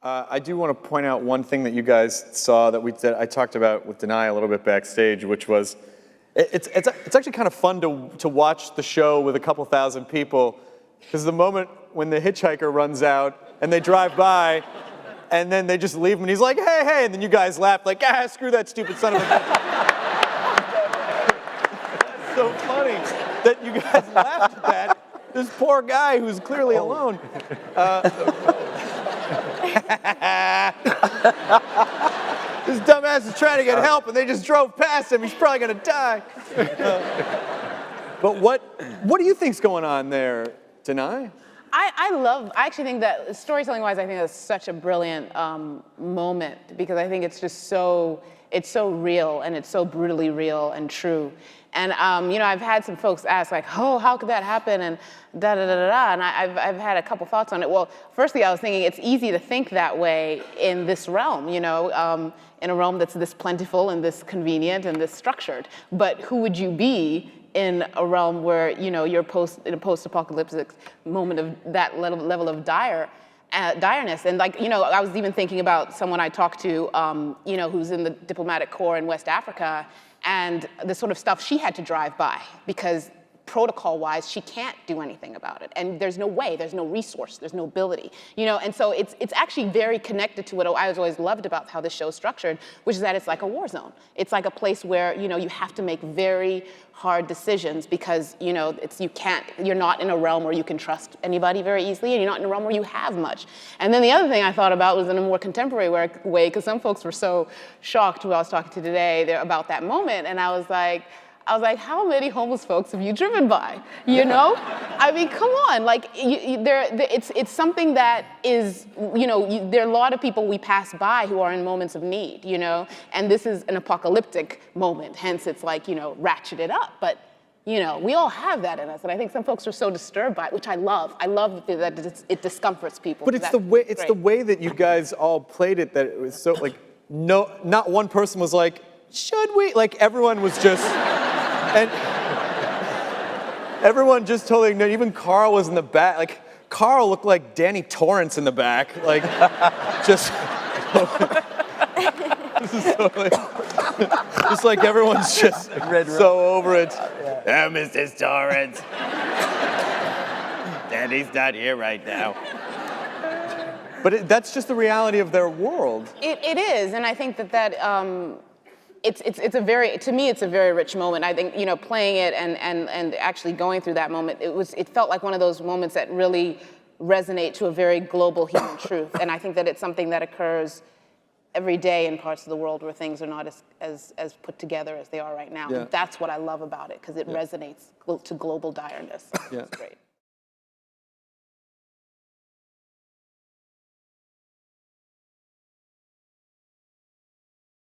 I do want to point out one thing that you guys saw that I talked about with Danai a little bit backstage, which was it's actually kind of fun to watch the show with a couple thousand people, because the moment when the hitchhiker runs out and they drive by and then they just leave him and he's like, hey, hey, and then you guys laugh like, screw that stupid son of a bitch. It's so funny that you guys laughed at that. This poor guy who's clearly alone. This dumbass is trying to get help and they just drove past him. He's probably gonna die. But what do you think's going on there, Danai? I actually think that storytelling-wise, I think that's such a brilliant moment, because I think it's just it's so real, and it's so brutally real and true. And I've had some folks ask like, oh, how could that happen, and da da da da da. And I've had a couple thoughts on it. Well, firstly, I was thinking it's easy to think that way in this realm, in a realm that's this plentiful and this convenient and this structured. But who would you be in a realm where you're in a post-apocalyptic moment of that level of direness? And I was even thinking about someone I talked to, who's in the diplomatic corps in West Africa, and the sort of stuff she had to drive by, because protocol-wise, she can't do anything about it. And there's no way, there's no resource, there's no ability. And so it's actually very connected to what I always loved about how this show's structured, which is that it's like a war zone. It's like a place where, you have to make very hard decisions, because, you're not in a realm where you can trust anybody very easily, and you're not in a realm where you have much. And then the other thing I thought about was in a more contemporary way, because some folks were so shocked who I was talking to today about that moment, and I was like, how many homeless folks have you driven by? I mean, come on. It's something that is, there are a lot of people we pass by who are in moments of need, and this is an apocalyptic moment. Hence, it's like, ratcheted up. But, we all have that in us. And I think some folks are so disturbed by it, which I love. I love that it discomforts people. But it's the way that you guys all played it that it was so, no, not one person was like, should we? Everyone was just... And everyone just totally ignored. Even Carl was in the back. Carl looked like Danny Torrance in the back. Just this is totally, just like everyone's just so over it. Yeah. Oh, Mrs. Torrance. Daddy's not here right now. But that's just the reality of their world. It is, and I think that to me, it's a very rich moment. I think, playing it and actually going through that moment, it felt like one of those moments that really resonate to a very global human truth. And I think that it's something that occurs every day in parts of the world where things are not as put together as they are right now. Yeah. And that's what I love about it, because it resonates to global direness. Yeah. It's great.